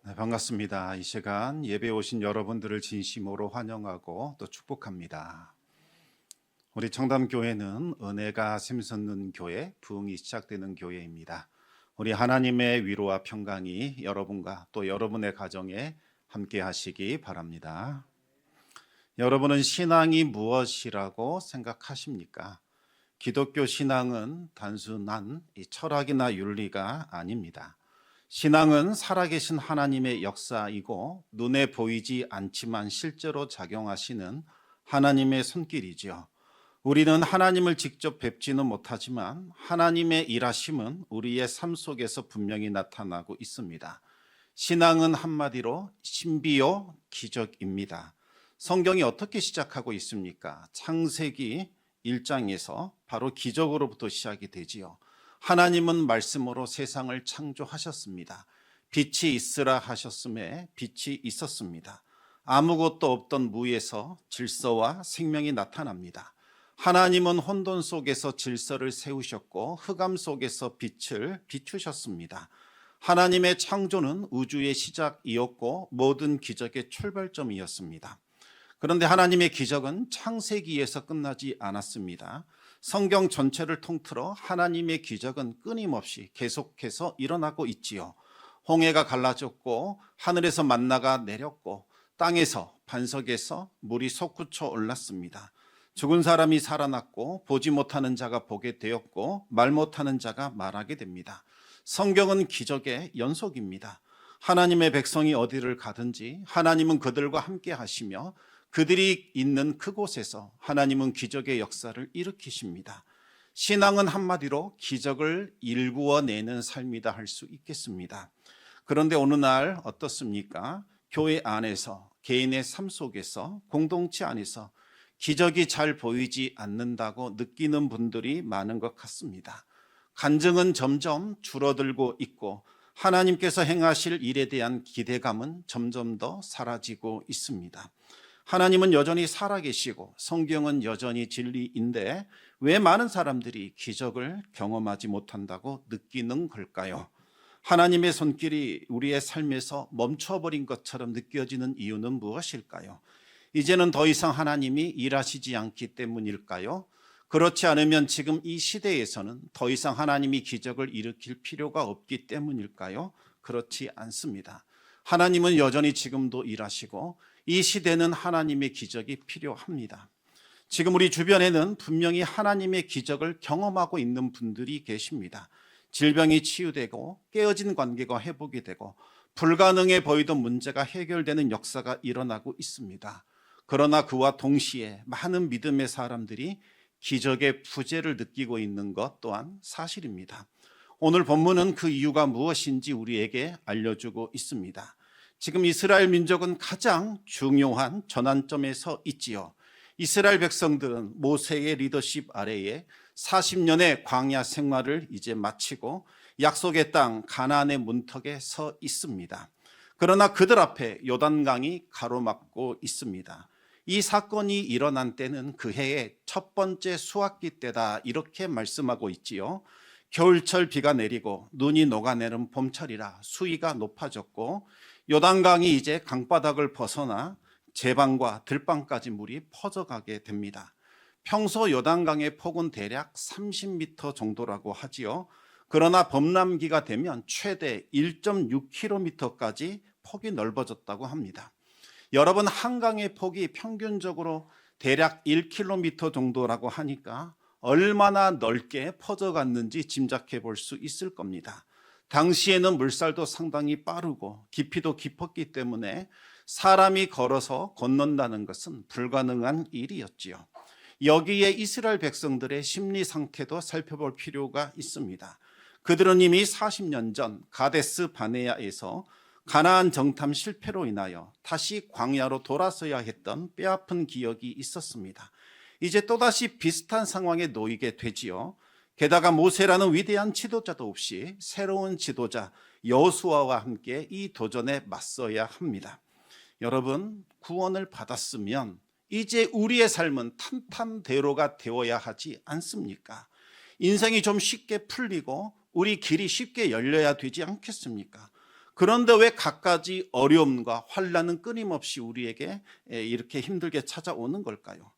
네, 반갑습니다. 이 시간 예배 오신 여러분들을 진심으로 환영하고 또 축복합니다. 우리 청담교회는 은혜가 샘솟는 교회, 부흥이 시작되는 교회입니다. 우리 하나님의 위로와 평강이 여러분과 또 여러분의 가정에 함께 하시기 바랍니다. 여러분은 신앙이 무엇이라고 생각하십니까? 기독교 신앙은 단순한 철학이나 윤리가 아닙니다. 신앙은 살아계신 하나님의 역사이고 눈에 보이지 않지만 실제로 작용하시는 하나님의 손길이지요. 우리는 하나님을 직접 뵙지는 못하지만 하나님의 일하심은 우리의 삶 속에서 분명히 나타나고 있습니다. 신앙은 한마디로 신비요 기적입니다. 성경이 어떻게 시작하고 있습니까? 창세기 1장에서 바로 기적으로부터 시작이 되지요. 하나님은 말씀으로 세상을 창조하셨습니다. 빛이 있으라 하셨음에 빛이 있었습니다. 아무것도 없던 무에서 질서와 생명이 나타납니다. 하나님은 혼돈 속에서 질서를 세우셨고 흑암 속에서 빛을 비추셨습니다. 하나님의 창조는 우주의 시작이었고 모든 기적의 출발점이었습니다. 그런데 하나님의 기적은 창세기에서 끝나지 않았습니다. 성경 전체를 통틀어 하나님의 기적은 끊임없이 계속해서 일어나고 있지요. 홍해가 갈라졌고 하늘에서 만나가 내렸고 땅에서 반석에서 물이 솟구쳐 올랐습니다. 죽은 사람이 살아났고 보지 못하는 자가 보게 되었고 말 못하는 자가 말하게 됩니다. 성경은 기적의 연속입니다. 하나님의 백성이 어디를 가든지 하나님은 그들과 함께 하시며 그들이 있는 그곳에서 하나님은 기적의 역사를 일으키십니다. 신앙은 한마디로 기적을 일구어내는 삶이다 할 수 있겠습니다. 그런데 어느 날 어떻습니까? 교회 안에서, 개인의 삶 속에서, 공동체 안에서 기적이 잘 보이지 않는다고 느끼는 분들이 많은 것 같습니다. 간증은 점점 줄어들고 있고 하나님께서 행하실 일에 대한 기대감은 점점 더 사라지고 있습니다. 하나님은 여전히 살아계시고 성경은 여전히 진리인데 왜 많은 사람들이 기적을 경험하지 못한다고 느끼는 걸까요? 하나님의 손길이 우리의 삶에서 멈춰버린 것처럼 느껴지는 이유는 무엇일까요? 이제는 더 이상 하나님이 일하시지 않기 때문일까요? 그렇지 않으면 지금 이 시대에서는 더 이상 하나님이 기적을 일으킬 필요가 없기 때문일까요? 그렇지 않습니다. 하나님은 여전히 지금도 일하시고 이 시대는 하나님의 기적이 필요합니다. 지금 우리 주변에는 분명히 하나님의 기적을 경험하고 있는 분들이 계십니다. 질병이 치유되고 깨어진 관계가 회복이 되고 불가능해 보이던 문제가 해결되는 역사가 일어나고 있습니다. 그러나 그와 동시에 많은 믿음의 사람들이 기적의 부재를 느끼고 있는 것 또한 사실입니다. 오늘 본문은 그 이유가 무엇인지 우리에게 알려주고 있습니다. 지금 이스라엘 민족은 가장 중요한 전환점에 서 있지요. 이스라엘 백성들은 모세의 리더십 아래에 40년의 광야 생활을 이제 마치고 약속의 땅 가나안의 문턱에 서 있습니다. 그러나 그들 앞에 요단강이 가로막고 있습니다. 이 사건이 일어난 때는 그 해의 첫 번째 수확기 때다 이렇게 말씀하고 있지요. 겨울철 비가 내리고 눈이 녹아내는 봄철이라 수위가 높아졌고 요단강이 이제 강바닥을 벗어나 제방과 들방까지 물이 퍼져가게 됩니다. 평소 요단강의 폭은 대략 30m 정도라고 하지요. 그러나 범람기가 되면 최대 1.6km까지 폭이 넓어졌다고 합니다. 여러분, 한강의 폭이 평균적으로 대략 1km 정도라고 하니까 얼마나 넓게 퍼져갔는지 짐작해 볼 수 있을 겁니다. 당시에는 물살도 상당히 빠르고 깊이도 깊었기 때문에 사람이 걸어서 건넌다는 것은 불가능한 일이었지요. 여기에 이스라엘 백성들의 심리 상태도 살펴볼 필요가 있습니다. 그들은 이미 40년 전 가데스 바네아에서 가나안 정탐 실패로 인하여 다시 광야로 돌아서야 했던 뼈아픈 기억이 있었습니다. 이제 또다시 비슷한 상황에 놓이게 되지요. 게다가 모세라는 위대한 지도자도 없이 새로운 지도자 여호수아와 함께 이 도전에 맞서야 합니다. 여러분, 구원을 받았으면 이제 우리의 삶은 탄탄대로가 되어야 하지 않습니까? 인생이 좀 쉽게 풀리고 우리 길이 쉽게 열려야 되지 않겠습니까? 그런데 왜 갖가지 어려움과 환난은 끊임없이 우리에게 이렇게 힘들게 찾아오는 걸까요?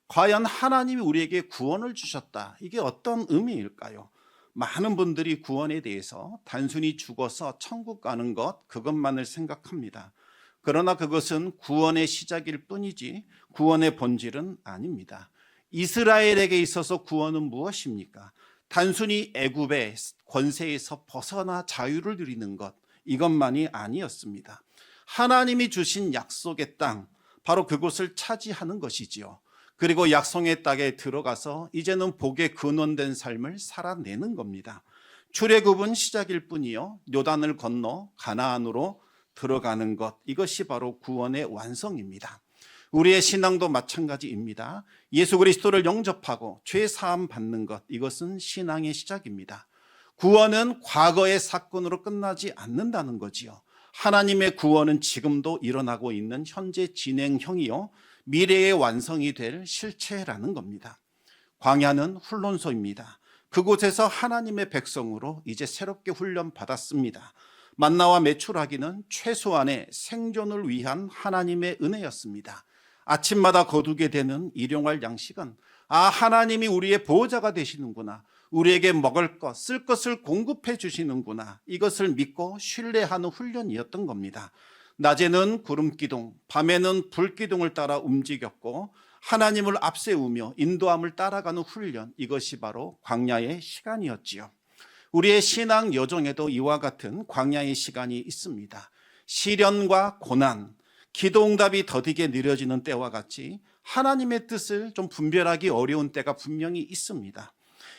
과연 하나님이 우리에게 구원을 주셨다. 이게 어떤 의미일까요? 많은 분들이 구원에 대해서 단순히 죽어서 천국 가는 것, 그것만을 생각합니다. 그러나 그것은 구원의 시작일 뿐이지 구원의 본질은 아닙니다. 이스라엘에게 있어서 구원은 무엇입니까? 단순히 애굽의 권세에서 벗어나 자유를 누리는 것, 이것만이 아니었습니다. 하나님이 주신 약속의 땅, 바로 그곳을 차지하는 것이지요. 그리고 약속의 땅에 들어가서 이제는 복의 근원된 삶을 살아내는 겁니다. 출애굽은 시작일 뿐이요, 요단을 건너 가나안으로 들어가는 것, 이것이 바로 구원의 완성입니다. 우리의 신앙도 마찬가지입니다. 예수 그리스도를 영접하고 죄 사함 받는 것, 이것은 신앙의 시작입니다. 구원은 과거의 사건으로 끝나지 않는다는 거지요. 하나님의 구원은 지금도 일어나고 있는 현재 진행형이요, 미래의 완성이 될 실체라는 겁니다. 광야는 훈련소입니다. 그곳에서 하나님의 백성으로 이제 새롭게 훈련받았습니다. 만나와 메추라기는 최소한의 생존을 위한 하나님의 은혜였습니다. 아침마다 거두게 되는 일용할 양식은 하나님이 우리의 보호자가 되시는구나, 우리에게 먹을 것, 쓸 것을 공급해 주시는구나, 이것을 믿고 신뢰하는 훈련이었던 겁니다. 낮에는 구름기둥, 밤에는 불기둥을 따라 움직였고 하나님을 앞세우며 인도함을 따라가는 훈련, 이것이 바로 광야의 시간이었지요. 우리의 신앙 여정에도 이와 같은 광야의 시간이 있습니다. 시련과 고난, 기도응답이 더디게 느려지는 때와 같이 하나님의 뜻을 좀 분별하기 어려운 때가 분명히 있습니다.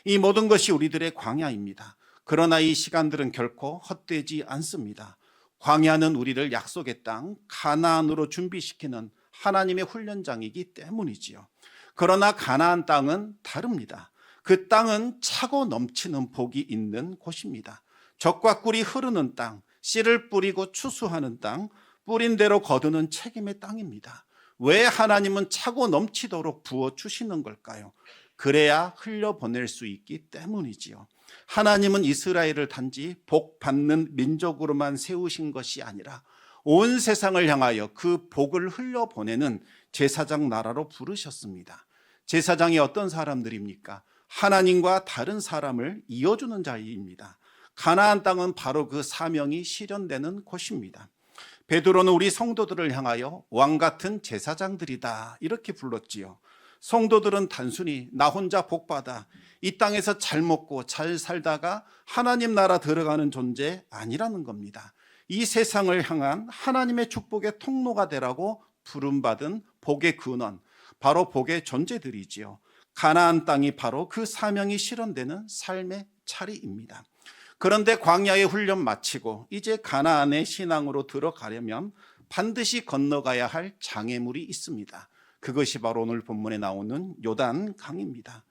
이 모든 것이 우리들의 광야입니다. 그러나 이 시간들은 결코 헛되지 않습니다. 광야는 우리를 약속의 땅 가나안으로 준비시키는 하나님의 훈련장이기 때문이지요. 그러나 가나안 땅은 다릅니다. 그 땅은 차고 넘치는 복이 있는 곳입니다. 젖과 꿀이 흐르는 땅, 씨를 뿌리고 추수하는 땅, 뿌린 대로 거두는 책임의 땅입니다. 왜 하나님은 차고 넘치도록 부어주시는 걸까요? 그래야 흘려보낼 수 있기 때문이지요. 하나님은 이스라엘을 단지 복 받는 민족으로만 세우신 것이 아니라 온 세상을 향하여 그 복을 흘려보내는 제사장 나라로 부르셨습니다. 제사장이 어떤 사람들입니까? 하나님과 다른 사람을 이어주는 자입니다. 가나안 땅은 바로 그 사명이 실현되는 곳입니다. 베드로는 우리 성도들을 향하여 왕 같은 제사장들이다, 이렇게 불렀지요. 성도들은 단순히 나 혼자 복받아 이 땅에서 잘 먹고 잘 살다가 하나님 나라 들어가는 존재 아니라는 겁니다. 이 세상을 향한 하나님의 축복의 통로가 되라고 부름받은 복의 근원, 바로 복의 존재들이지요. 가나안 땅이 바로 그 사명이 실현되는 삶의 차리입니다. 그런데 광야의 훈련 마치고 이제 가나안의 신앙으로 들어가려면 반드시 건너가야 할 장애물이 있습니다. 그것이 바로 오늘 본문에 나오는 요단 강입니다.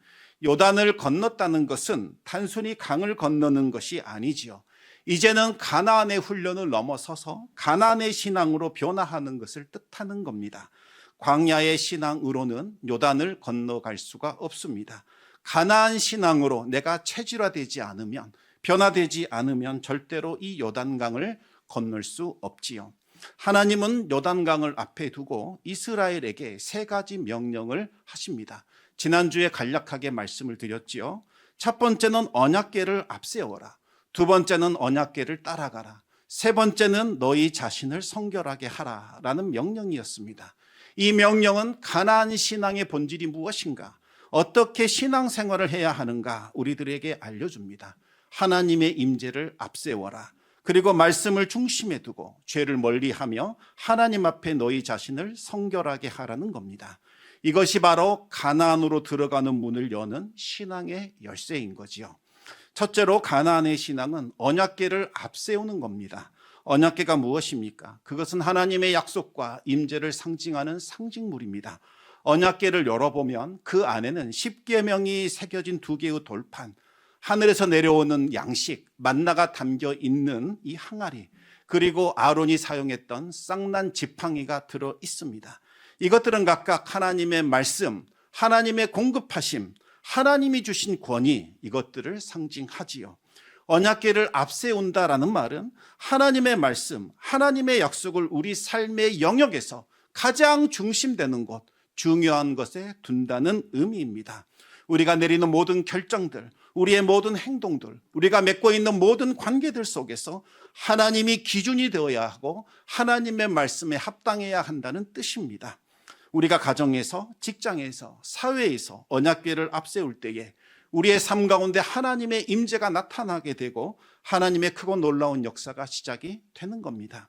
요단을 건넜다는 것은 단순히 강을 건너는 것이 아니지요. 이제는 가나안의 훈련을 넘어서서 가나안의 신앙으로 변화하는 것을 뜻하는 겁니다. 광야의 신앙으로는 요단을 건너갈 수가 없습니다. 가나안 신앙으로 내가 체질화되지 않으면, 변화되지 않으면 절대로 이 요단강을 건널 수 없지요. 하나님은 요단강을 앞에 두고 이스라엘에게 세 가지 명령을 하십니다. 지난주에 간략하게 말씀을 드렸지요. 첫 번째는 언약궤를 앞세워라. 두 번째는 언약궤를 따라가라. 세 번째는 너희 자신을 성결하게 하라라는 명령이었습니다. 이 명령은 가나안 신앙의 본질이 무엇인가, 어떻게 신앙생활을 해야 하는가 우리들에게 알려줍니다. 하나님의 임재를 앞세워라. 그리고 말씀을 중심에 두고 죄를 멀리하며 하나님 앞에 너희 자신을 성결하게 하라는 겁니다. 이것이 바로 가나안으로 들어가는 문을 여는 신앙의 열쇠인 거지요. 첫째로 가나안의 신앙은 언약궤를 앞세우는 겁니다. 언약궤가 무엇입니까? 그것은 하나님의 약속과 임재를 상징하는 상징물입니다. 언약궤를 열어보면 그 안에는 십계명이 새겨진 두 개의 돌판, 하늘에서 내려오는 양식, 만나가 담겨 있는 이 항아리, 그리고 아론이 사용했던 쌍난 지팡이가 들어 있습니다. 이것들은 각각 하나님의 말씀, 하나님의 공급하심, 하나님이 주신 권위, 이것들을 상징하지요. 언약궤를 앞세운다라는 말은 하나님의 말씀, 하나님의 약속을 우리 삶의 영역에서 가장 중심되는 곳, 중요한 것에 둔다는 의미입니다. 우리가 내리는 모든 결정들, 우리의 모든 행동들, 우리가 맺고 있는 모든 관계들 속에서 하나님이 기준이 되어야 하고 하나님의 말씀에 합당해야 한다는 뜻입니다. 우리가 가정에서, 직장에서, 사회에서 언약궤를 앞세울 때에 우리의 삶 가운데 하나님의 임재가 나타나게 되고 하나님의 크고 놀라운 역사가 시작이 되는 겁니다.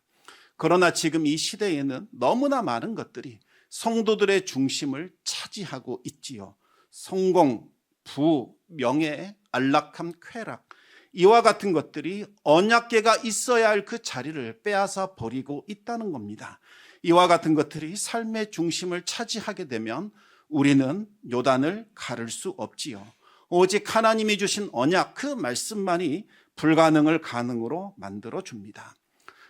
그러나 지금 이 시대에는 너무나 많은 것들이 성도들의 중심을 차지하고 있지요. 성공, 부, 명예, 안락함, 쾌락, 이와 같은 것들이 언약궤가 있어야 할 그 자리를 빼앗아 버리고 있다는 겁니다. 이와 같은 것들이 삶의 중심을 차지하게 되면 우리는 요단을 가를 수 없지요. 오직 하나님이 주신 언약, 그 말씀만이 불가능을 가능으로 만들어 줍니다.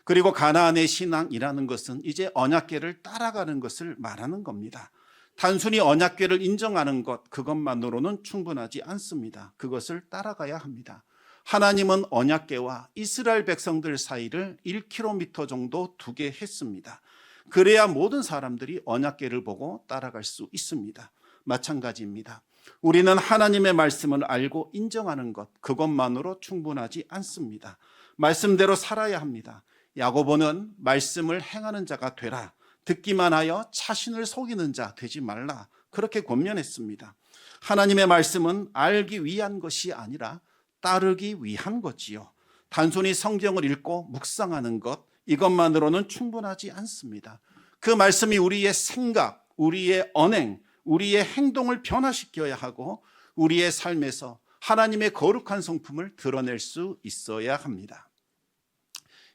그리고 가나안의 신앙이라는 것은 이제 언약궤를 따라가는 것을 말하는 겁니다. 단순히 언약궤를 인정하는 것, 그것만으로는 충분하지 않습니다. 그것을 따라가야 합니다. 하나님은 언약궤와 이스라엘 백성들 사이를 1km 정도 두게 했습니다. 그래야 모든 사람들이 언약궤를 보고 따라갈 수 있습니다. 마찬가지입니다. 우리는 하나님의 말씀을 알고 인정하는 것, 그것만으로 충분하지 않습니다. 말씀대로 살아야 합니다. 야고보는 말씀을 행하는 자가 되라, 듣기만 하여 자신을 속이는 자 되지 말라, 그렇게 권면했습니다. 하나님의 말씀은 알기 위한 것이 아니라 따르기 위한 거지요. 단순히 성경을 읽고 묵상하는 것, 이것만으로는 충분하지 않습니다. 그 말씀이 우리의 생각, 우리의 언행, 우리의 행동을 변화시켜야 하고 우리의 삶에서 하나님의 거룩한 성품을 드러낼 수 있어야 합니다.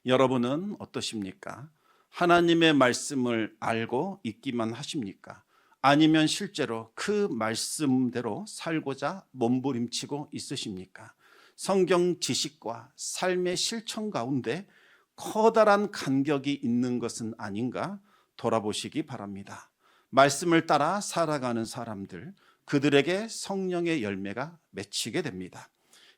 여러분은 어떠십니까? 하나님의 말씀을 알고 있기만 하십니까? 아니면 실제로 그 말씀대로 살고자 몸부림치고 있으십니까? 성경 지식과 삶의 실천 가운데 커다란 간격이 있는 것은 아닌가 돌아보시기 바랍니다. 말씀을 따라 살아가는 사람들, 그들에게 성령의 열매가 맺히게 됩니다.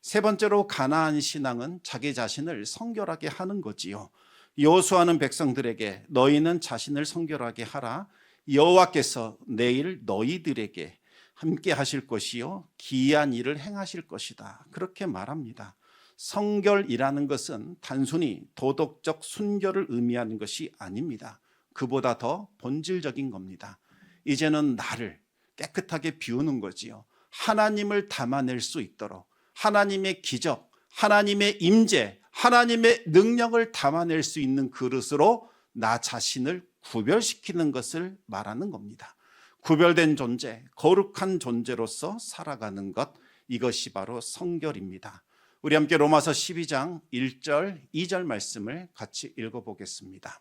세 번째로 가나안 신앙은 자기 자신을 성결하게 하는 거지요. 여호수아는 백성들에게 너희는 자신을 성결하게 하라. 여호와께서 내일 너희들에게 함께 하실 것이요 기이한 일을 행하실 것이다. 그렇게 말합니다. 성결이라는 것은 단순히 도덕적 순결을 의미하는 것이 아닙니다. 그보다 더 본질적인 겁니다. 이제는 나를 깨끗하게 비우는 거지요. 하나님을 담아낼 수 있도록 하나님의 기적, 하나님의 임재, 하나님의 능력을 담아낼 수 있는 그릇으로 나 자신을 구별시키는 것을 말하는 겁니다. 구별된 존재, 거룩한 존재로서 살아가는 것, 이것이 바로 성결입니다. 우리 함께 로마서 12장 1절, 2절 말씀을 같이 읽어보겠습니다.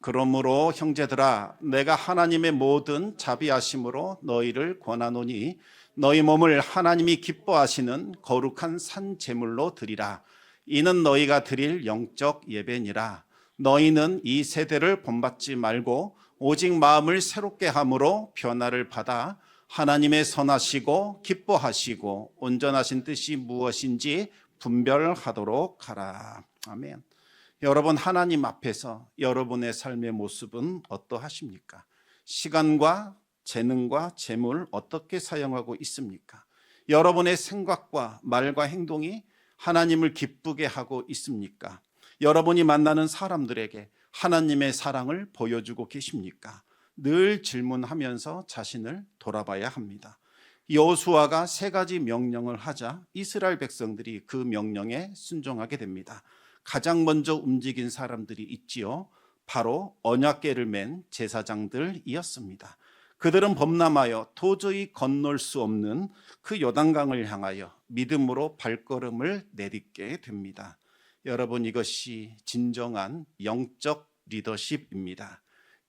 그러므로 형제들아, 내가 하나님의 모든 자비하심으로 너희를 권하노니 너희 몸을 하나님이 기뻐하시는 거룩한 산 제물로 드리라. 이는 너희가 드릴 영적 예배니라. 너희는 이 세대를 본받지 말고 오직 마음을 새롭게 함으로 변화를 받아 하나님의 선하시고 기뻐하시고 온전하신 뜻이 무엇인지 분별하도록 하라. 아멘. 여러분, 하나님 앞에서 여러분의 삶의 모습은 어떠하십니까? 시간과 재능과 재물 어떻게 사용하고 있습니까? 여러분의 생각과 말과 행동이 하나님을 기쁘게 하고 있습니까? 여러분이 만나는 사람들에게 하나님의 사랑을 보여주고 계십니까? 늘 질문하면서 자신을 돌아봐야 합니다. 여호수아가 3가지 명령을 하자 이스라엘 백성들이 그 명령에 순종하게 됩니다. 가장 먼저 움직인 사람들이 있지요. 바로 언약궤를 맨 제사장들이었습니다. 그들은 범람하여 도저히 건널 수 없는 그 요단강을 향하여 믿음으로 발걸음을 내딛게 됩니다. 여러분, 이것이 진정한 영적 리더십입니다.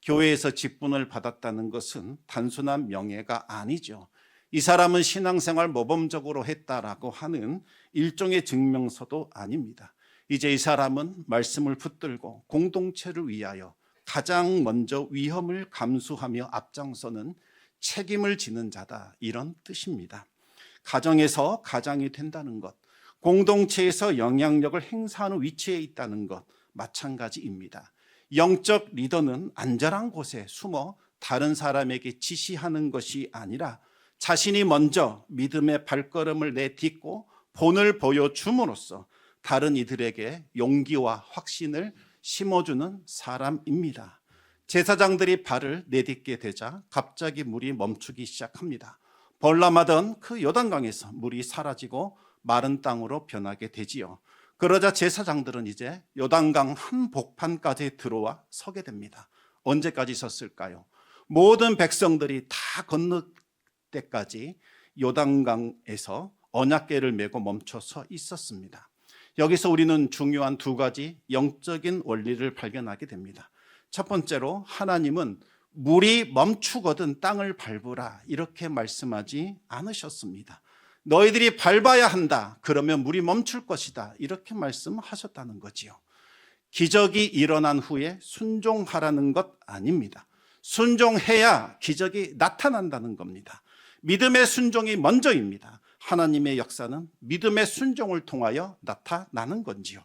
교회에서 직분을 받았다는 것은 단순한 명예가 아니죠. 이 사람은 신앙생활 모범적으로 했다라고 하는 일종의 증명서도 아닙니다. 이제 이 사람은 말씀을 붙들고 공동체를 위하여 가장 먼저 위험을 감수하며 앞장서는 책임을 지는 자다, 이런 뜻입니다. 가정에서 가장이 된다는 것, 공동체에서 영향력을 행사하는 위치에 있다는 것 마찬가지입니다. 영적 리더는 안전한 곳에 숨어 다른 사람에게 지시하는 것이 아니라 자신이 먼저 믿음의 발걸음을 내딛고 본을 보여줌으로써 다른 이들에게 용기와 확신을 심어주는 사람입니다. 제사장들이 발을 내딛게 되자 갑자기 물이 멈추기 시작합니다. 벌람하던 그 요단강에서 물이 사라지고 마른 땅으로 변하게 되지요. 그러자 제사장들은 이제 요단강 한복판까지 들어와 서게 됩니다. 언제까지 섰을까요? 모든 백성들이 다 건널 때까지 요단강에서 언약궤를 메고 멈춰 서 있었습니다. 여기서 우리는 중요한 두 가지 영적인 원리를 발견하게 됩니다. 첫 번째로 하나님은 물이 멈추거든 땅을 밟으라 이렇게 말씀하지 않으셨습니다. 너희들이 밟아야 한다. 그러면 물이 멈출 것이다. 이렇게 말씀하셨다는 거지요. 기적이 일어난 후에 순종하라는 것 아닙니다. 순종해야 기적이 나타난다는 겁니다. 믿음의 순종이 먼저입니다. 하나님의 역사는 믿음의 순종을 통하여 나타나는 건지요.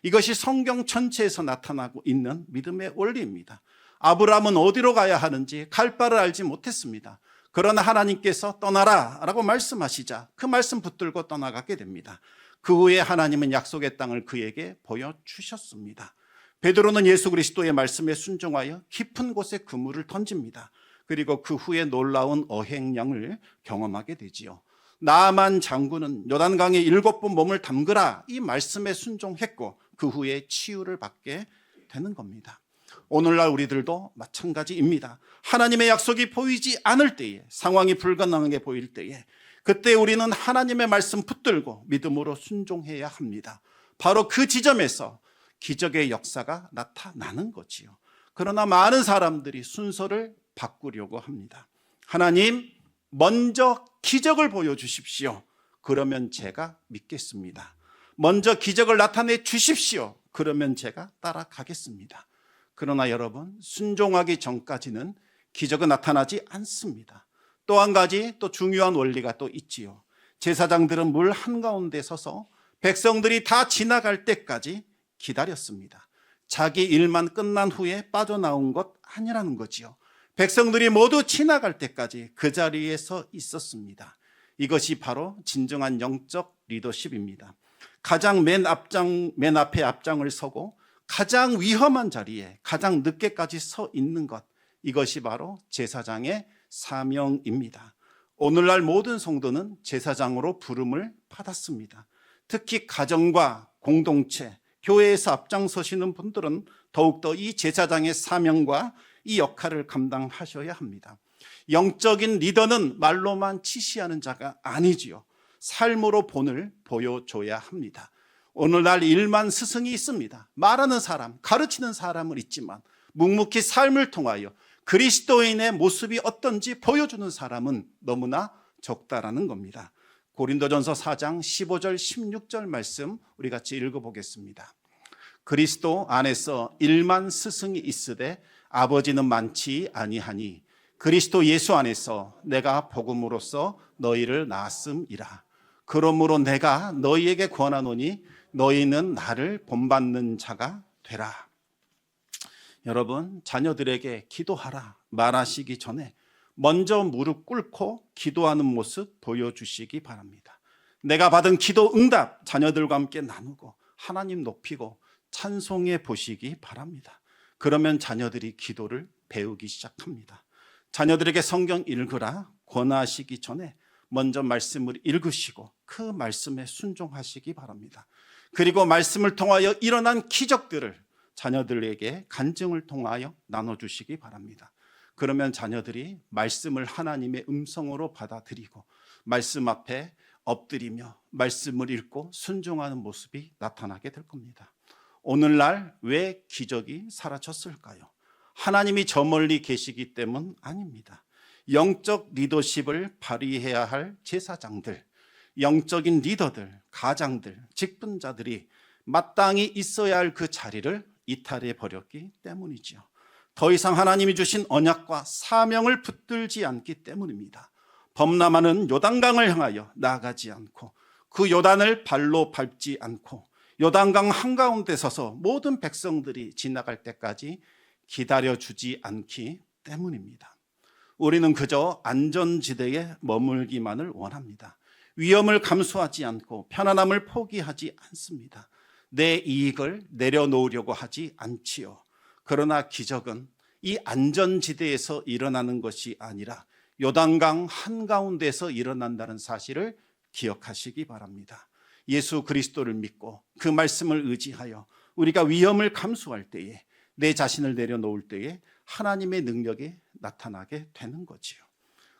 이것이 성경 전체에서 나타나고 있는 믿음의 원리입니다. 아브라함은 어디로 가야 하는지 갈 바를 알지 못했습니다. 그러나 하나님께서 떠나라 라고 말씀하시자 그 말씀 붙들고 떠나가게 됩니다. 그 후에 하나님은 약속의 땅을 그에게 보여주셨습니다. 베드로는 예수 그리스도의 말씀에 순종하여 깊은 곳에 그물을 던집니다. 그리고 그 후에 놀라운 어획량을 경험하게 되지요. 나아만 장군은 요단강에 7번 몸을 담그라 이 말씀에 순종했고 그 후에 치유를 받게 되는 겁니다. 오늘날 우리들도 마찬가지입니다. 하나님의 약속이 보이지 않을 때에, 상황이 불가능하게 보일 때에 그때 우리는 하나님의 말씀 붙들고 믿음으로 순종해야 합니다. 바로 그 지점에서 기적의 역사가 나타나는 거지요. 그러나 많은 사람들이 순서를 바꾸려고 합니다. 하나님 먼저 기적을 보여주십시오. 그러면 제가 믿겠습니다. 먼저 기적을 나타내 주십시오. 그러면 제가 따라가겠습니다. 그러나 여러분, 순종하기 전까지는 기적은 나타나지 않습니다. 또 한 가지 또 중요한 원리가 또 있지요. 제사장들은 물 한가운데 서서 백성들이 다 지나갈 때까지 기다렸습니다. 자기 일만 끝난 후에 빠져나온 것 아니라는 거지요. 백성들이 모두 지나갈 때까지 그 자리에 서 있었습니다. 이것이 바로 진정한 영적 리더십입니다. 가장 맨 앞에 앞장을 서고 가장 위험한 자리에 가장 늦게까지 서 있는 것, 이것이 바로 제사장의 사명입니다. 오늘날 모든 성도는 제사장으로 부름을 받았습니다. 특히 가정과 공동체, 교회에서 앞장서시는 분들은 더욱더 이 제사장의 사명과 이 역할을 감당하셔야 합니다. 영적인 리더는 말로만 지시하는 자가 아니지요. 삶으로 본을 보여줘야 합니다. 오늘날 일만 스승이 있습니다. 말하는 사람, 가르치는 사람은 있지만 묵묵히 삶을 통하여 그리스도인의 모습이 어떤지 보여주는 사람은 너무나 적다라는 겁니다. 고린도전서 4장 15절 16절 말씀 우리 같이 읽어보겠습니다. 그리스도 안에서 일만 스승이 있으되 아버지는 많지 아니하니 그리스도 예수 안에서 내가 복음으로써 너희를 낳았음이라. 그러므로 내가 너희에게 권하노니 너희는 나를 본받는 자가 되라. 여러분, 자녀들에게 기도하라 말하시기 전에 먼저 무릎 꿇고 기도하는 모습 보여주시기 바랍니다. 내가 받은 기도 응답 자녀들과 함께 나누고 하나님 높이고 찬송해 보시기 바랍니다. 그러면 자녀들이 기도를 배우기 시작합니다. 자녀들에게 성경 읽으라 권하시기 전에 먼저 말씀을 읽으시고 그 말씀에 순종하시기 바랍니다. 그리고 말씀을 통하여 일어난 기적들을 자녀들에게 간증을 통하여 나눠주시기 바랍니다. 그러면 자녀들이 말씀을 하나님의 음성으로 받아들이고 말씀 앞에 엎드리며 말씀을 읽고 순종하는 모습이 나타나게 될 겁니다. 오늘날 왜 기적이 사라졌을까요? 하나님이 저 멀리 계시기 때문 아닙니다. 영적 리더십을 발휘해야 할 제사장들, 영적인 리더들, 가장들, 직분자들이 마땅히 있어야 할 그 자리를 이탈해 버렸기 때문이죠. 더 이상 하나님이 주신 언약과 사명을 붙들지 않기 때문입니다. 범람하는 요단강을 향하여 나아가지 않고 그 요단을 발로 밟지 않고 요단강 한가운데 서서 모든 백성들이 지나갈 때까지 기다려주지 않기 때문입니다. 우리는 그저 안전지대에 머물기만을 원합니다. 위험을 감수하지 않고 편안함을 포기하지 않습니다. 내 이익을 내려놓으려고 하지 않지요. 그러나 기적은 이 안전지대에서 일어나는 것이 아니라 요단강 한가운데서 일어난다는 사실을 기억하시기 바랍니다. 예수 그리스도를 믿고 그 말씀을 의지하여 우리가 위험을 감수할 때에, 내 자신을 내려놓을 때에 하나님의 능력이 나타나게 되는 거지요.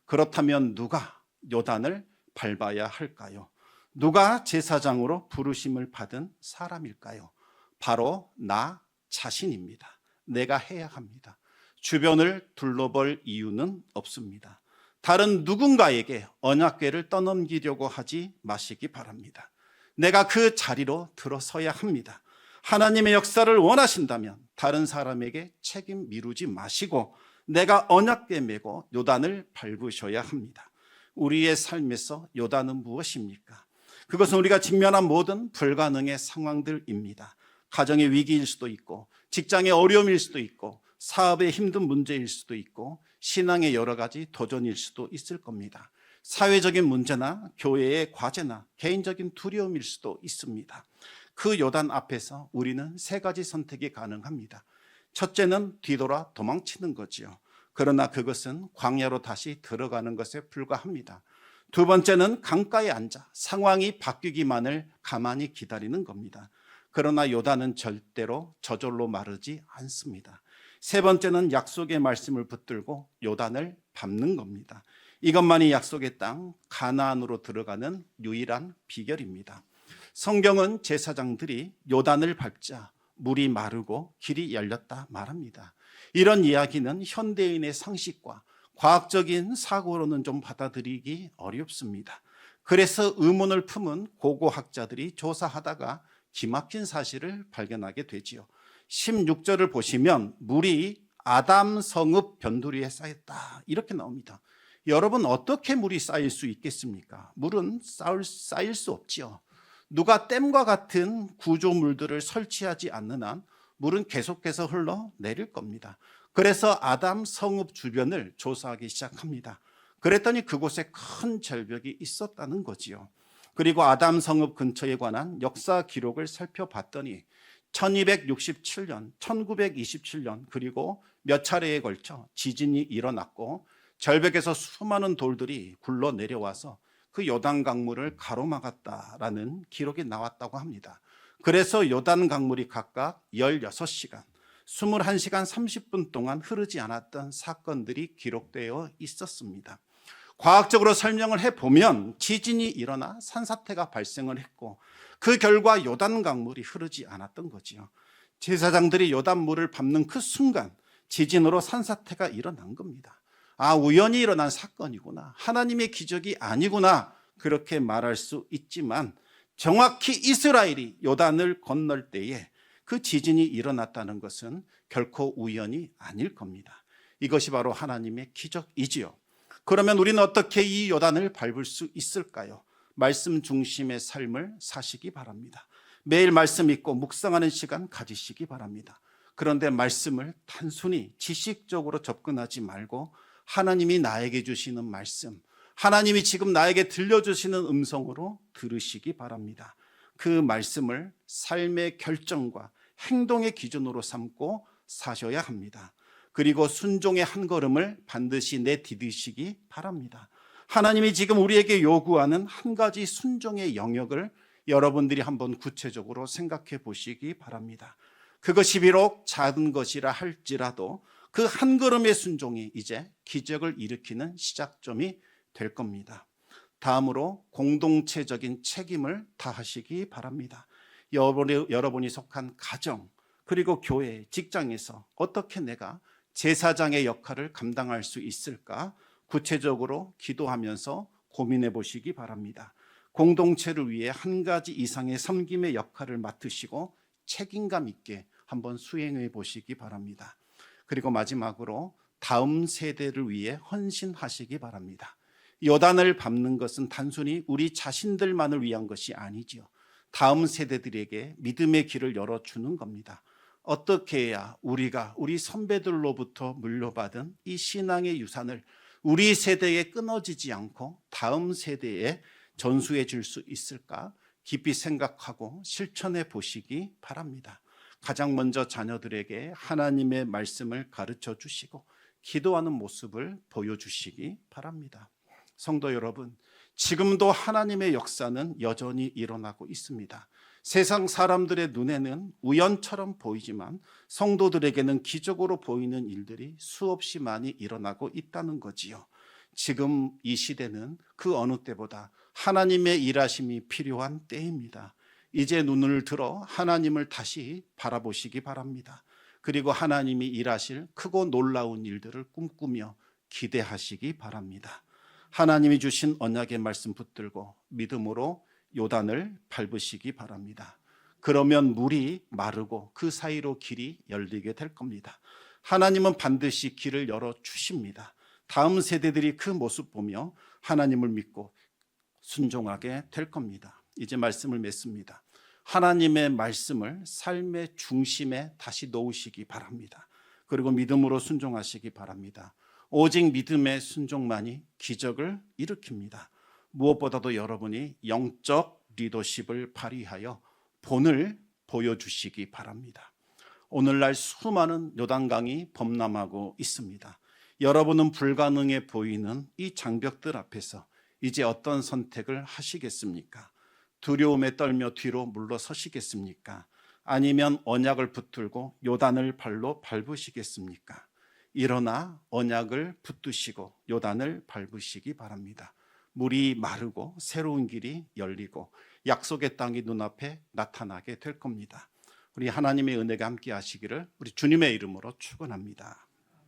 그렇다면 누가 요단을 밟아야 할까요? 누가 제사장으로 부르심을 받은 사람일까요? 바로 나 자신입니다. 내가 해야 합니다. 주변을 둘러볼 이유는 없습니다. 다른 누군가에게 언약궤를 떠넘기려고 하지 마시기 바랍니다. 내가 그 자리로 들어서야 합니다. 하나님의 역사를 원하신다면 다른 사람에게 책임 미루지 마시고 내가 언약궤 메고 요단을 밟으셔야 합니다. 우리의 삶에서 요단은 무엇입니까? 그것은 우리가 직면한 모든 불가능의 상황들입니다. 가정의 위기일 수도 있고, 직장의 어려움일 수도 있고, 사업의 힘든 문제일 수도 있고, 신앙의 여러 가지 도전일 수도 있을 겁니다. 사회적인 문제나 교회의 과제나 개인적인 두려움일 수도 있습니다. 그 요단 앞에서 우리는 세 가지 선택이 가능합니다. 첫째는 뒤돌아 도망치는 거지요. 그러나 그것은 광야로 다시 들어가는 것에 불과합니다. 두 번째는 강가에 앉아 상황이 바뀌기만을 가만히 기다리는 겁니다. 그러나 요단은 절대로 저절로 마르지 않습니다. 세 번째는 약속의 말씀을 붙들고 요단을 밟는 겁니다. 이것만이 약속의 땅 가나안으로 들어가는 유일한 비결입니다. 성경은 제사장들이 요단을 밟자 물이 마르고 길이 열렸다 말합니다. 이런 이야기는 현대인의 상식과 과학적인 사고로는 좀 받아들이기 어렵습니다. 그래서 의문을 품은 고고학자들이 조사하다가 기막힌 사실을 발견하게 되지요. 16절을 보시면 물이 아담 성읍 변두리에 쌓였다 이렇게 나옵니다. 여러분, 어떻게 물이 쌓일 수 있겠습니까? 물은 쌓일 수 없지요. 누가 댐과 같은 구조물들을 설치하지 않는 한 물은 계속해서 흘러내릴 겁니다. 그래서 아담 성읍 주변을 조사하기 시작합니다. 그랬더니 그곳에 큰 절벽이 있었다는 거지요. 그리고 아담 성읍 근처에 관한 역사 기록을 살펴봤더니 1267년, 1927년 그리고 몇 차례에 걸쳐 지진이 일어났고 절벽에서 수많은 돌들이 굴러 내려와서 그 요단 강물을 가로막았다라는 기록이 나왔다고 합니다. 그래서 요단 강물이 각각 16시간, 21시간 30분 동안 흐르지 않았던 사건들이 기록되어 있었습니다. 과학적으로 설명을 해보면 지진이 일어나 산사태가 발생을 했고 그 결과 요단 강물이 흐르지 않았던 거지요. 제사장들이 요단 물을 밟는 그 순간 지진으로 산사태가 일어난 겁니다. 아, 우연히 일어난 사건이구나, 하나님의 기적이 아니구나, 그렇게 말할 수 있지만 정확히 이스라엘이 요단을 건널 때에 그 지진이 일어났다는 것은 결코 우연이 아닐 겁니다. 이것이 바로 하나님의 기적이지요. 그러면 우리는 어떻게 이 요단을 밟을 수 있을까요? 말씀 중심의 삶을 사시기 바랍니다. 매일 말씀 읽고 묵상하는 시간 가지시기 바랍니다. 그런데 말씀을 단순히 지식적으로 접근하지 말고 하나님이 나에게 주시는 말씀, 하나님이 지금 나에게 들려주시는 음성으로 들으시기 바랍니다. 그 말씀을 삶의 결정과 행동의 기준으로 삼고 사셔야 합니다. 그리고 순종의 한 걸음을 반드시 내디디시기 바랍니다. 하나님이 지금 우리에게 요구하는 한 가지 순종의 영역을 여러분들이 한번 구체적으로 생각해 보시기 바랍니다. 그것이 비록 작은 것이라 할지라도 그 한 걸음의 순종이 이제 기적을 일으키는 시작점이 될 겁니다. 다음으로 공동체적인 책임을 다하시기 바랍니다. 여러분이 속한 가정, 그리고 교회, 직장에서 어떻게 내가 제사장의 역할을 감당할 수 있을까 구체적으로 기도하면서 고민해 보시기 바랍니다. 공동체를 위해 한 가지 이상의 섬김의 역할을 맡으시고 책임감 있게 한번 수행해 보시기 바랍니다. 그리고 마지막으로 다음 세대를 위해 헌신하시기 바랍니다. 요단을 밟는 것은 단순히 우리 자신들만을 위한 것이 아니지요. 다음 세대들에게 믿음의 길을 열어주는 겁니다. 어떻게 해야 우리가 우리 선배들로부터 물려받은 이 신앙의 유산을 우리 세대에 끊어지지 않고 다음 세대에 전수해 줄 수 있을까 깊이 생각하고 실천해 보시기 바랍니다. 가장 먼저 자녀들에게 하나님의 말씀을 가르쳐 주시고 기도하는 모습을 보여주시기 바랍니다. 성도 여러분, 지금도 하나님의 역사는 여전히 일어나고 있습니다. 세상 사람들의 눈에는 우연처럼 보이지만 성도들에게는 기적으로 보이는 일들이 수없이 많이 일어나고 있다는 거지요. 지금 이 시대는 그 어느 때보다 하나님의 일하심이 필요한 때입니다. 이제 눈을 들어 하나님을 다시 바라보시기 바랍니다. 그리고 하나님이 일하실 크고 놀라운 일들을 꿈꾸며 기대하시기 바랍니다. 하나님이 주신 언약의 말씀 붙들고 믿음으로 요단을 밟으시기 바랍니다. 그러면 물이 마르고 그 사이로 길이 열리게 될 겁니다. 하나님은 반드시 길을 열어 주십니다. 다음 세대들이 그 모습 보며 하나님을 믿고 순종하게 될 겁니다. 이제 말씀을 맺습니다. 하나님의 말씀을 삶의 중심에 다시 놓으시기 바랍니다. 그리고 믿음으로 순종하시기 바랍니다. 오직 믿음의 순종만이 기적을 일으킵니다. 무엇보다도 여러분이 영적 리더십을 발휘하여 본을 보여주시기 바랍니다. 오늘날 수많은 요단강이 범람하고 있습니다. 여러분은 불가능해 보이는 이 장벽들 앞에서 이제 어떤 선택을 하시겠습니까? 두려움에 떨며 뒤로 물러서시겠습니까? 아니면 언약을 붙들고 요단을 발로 밟으시겠습니까? 일어나 언약을 붙드시고 요단을 밟으시기 바랍니다. 물이 마르고 새로운 길이 열리고 약속의 땅이 눈앞에 나타나게 될 겁니다. 우리 하나님의 은혜가 함께 하시기를 우리 주님의 이름으로 축원합니다.